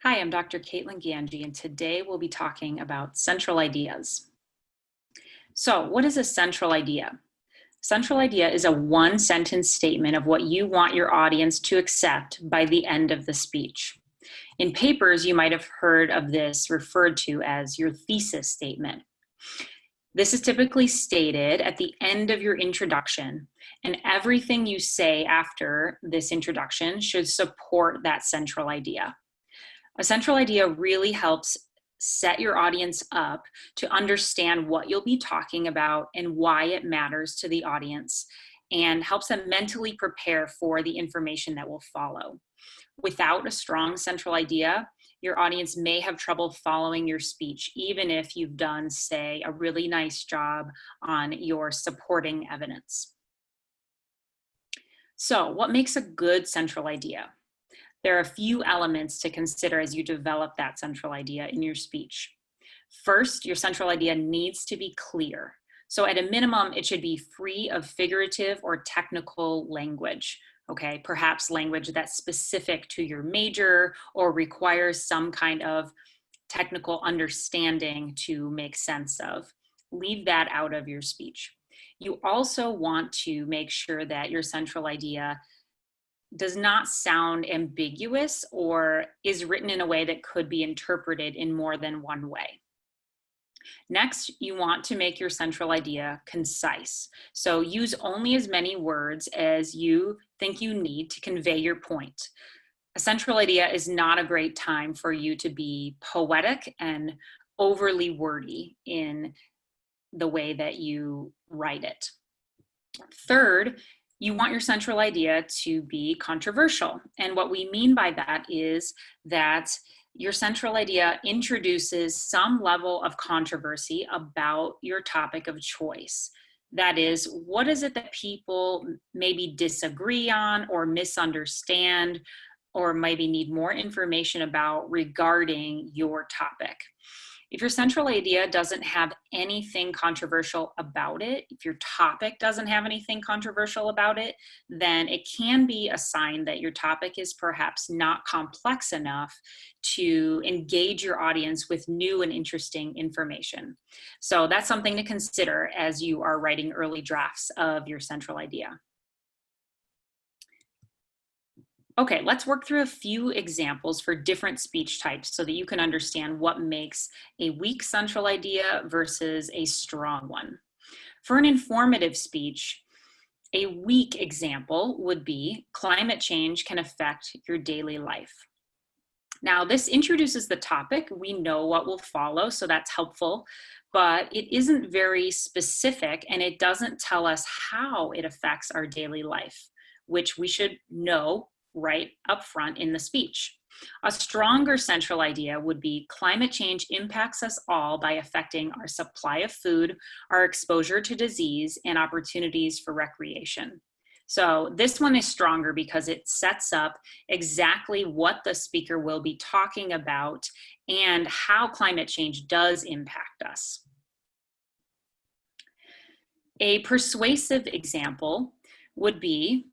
Hi, I'm Dr. Caitlin Ganji, and today we'll be talking about central ideas. So, what is a central idea? Central idea is a one-sentence statement of what you want your audience to accept by the end of the speech. In papers, you might have heard of this referred to as your thesis statement. This is typically stated at the end of your introduction, and everything you say after this introduction should support that central idea. A central idea really helps set your audience up to understand what you'll be talking about and why it matters to the audience, and helps them mentally prepare for the information that will follow. Without a strong central idea, your audience may have trouble following your speech, even if you've done, say, a really nice job on your supporting evidence. So, what makes a good central idea? There are a few elements to consider as you develop that central idea in your speech. First, your central idea needs to be clear. So at a minimum, it should be free of figurative or technical language. Okay, perhaps language that's specific to your major or requires some kind of technical understanding to make sense of. Leave that out of your speech. You also want to make sure that your central idea does not sound ambiguous or is written in a way that could be interpreted in more than one way. Next, you want to make your central idea concise. So use only as many words as you think you need to convey your point. A central idea is not a great time for you to be poetic and overly wordy in the way that you write it. Third, you want your central idea to be controversial. And what we mean by that is that your central idea introduces some level of controversy about your topic of choice. That is, what is it that people maybe disagree on or misunderstand or maybe need more information about regarding your topic? If your central idea doesn't have anything controversial about it, if your topic doesn't have anything controversial about it, then it can be a sign that your topic is perhaps not complex enough to engage your audience with new and interesting information. So that's something to consider as you are writing early drafts of your central idea. Okay, let's work through a few examples for different speech types so that you can understand what makes a weak central idea versus a strong one. For an informative speech, a weak example would be climate change can affect your daily life. Now, this introduces the topic. We know what will follow, so that's helpful, but it isn't very specific and it doesn't tell us how it affects our daily life, which we should know right up front in the speech. A stronger central idea would be climate change impacts us all by affecting our supply of food, our exposure to disease, and opportunities for recreation. So this one is stronger because it sets up exactly what the speaker will be talking about and how climate change does impact us. A persuasive example would be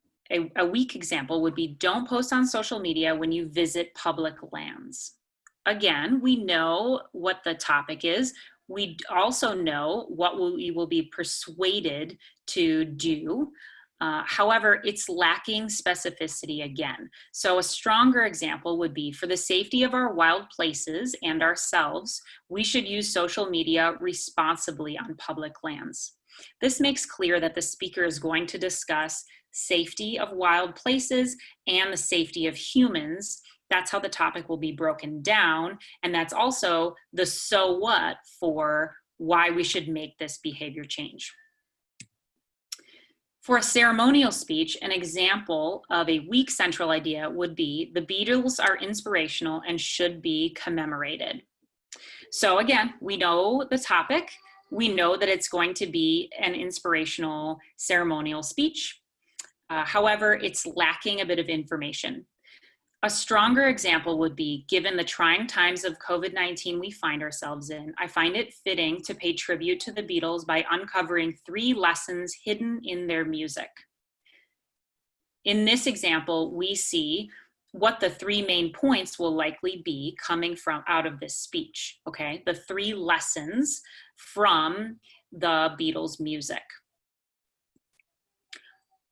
a weak example would be don't post on social media when you visit public lands. Again, we know what the topic is. We also know what we will be persuaded to do. However, it's lacking specificity again. So a stronger example would be for the safety of our wild places and ourselves, we should use social media responsibly on public lands. This makes clear that the speaker is going to discuss safety of wild places and the safety of humans. That's how the topic will be broken down. And that's also the so what for why we should make this behavior change. For a ceremonial speech, an example of a weak central idea would be the Beatles are inspirational and should be commemorated. So again, we know the topic. We know that it's going to be an inspirational ceremonial speech. However, it's lacking a bit of information. A stronger example would be, given the trying times of COVID-19 we find ourselves in, I find it fitting to pay tribute to the Beatles by uncovering 3 lessons hidden in their music. In this example, we see what the three main points will likely be coming from out of this speech, okay? The three lessons from the Beatles' music.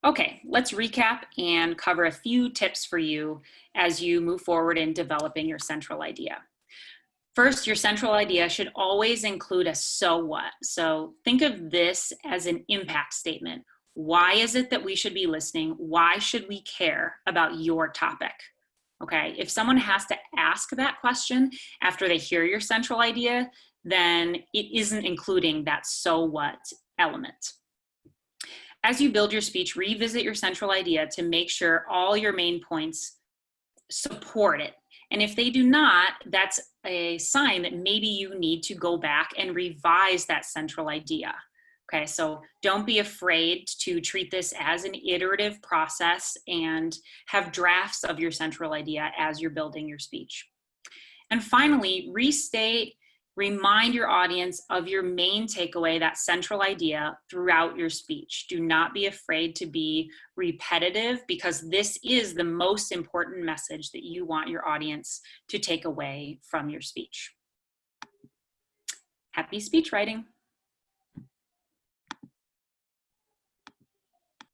Okay, let's recap and cover a few tips for you as you move forward in developing your central idea. First, your central idea should always include a so what. So think of this as an impact statement. Why is it that we should be listening? Why should we care about your topic? Okay, if someone has to ask that question after they hear your central idea, then it isn't including that so what element. As you build your speech, revisit your central idea to make sure all your main points support it. And if they do not, that's a sign that maybe you need to go back and revise that central idea. Okay, so don't be afraid to treat this as an iterative process and have drafts of your central idea as you're building your speech. And finally, restate, remind your audience of your main takeaway, that central idea, throughout your speech. Do not be afraid to be repetitive, because this is the most important message that you want your audience to take away from your speech. Happy speech writing.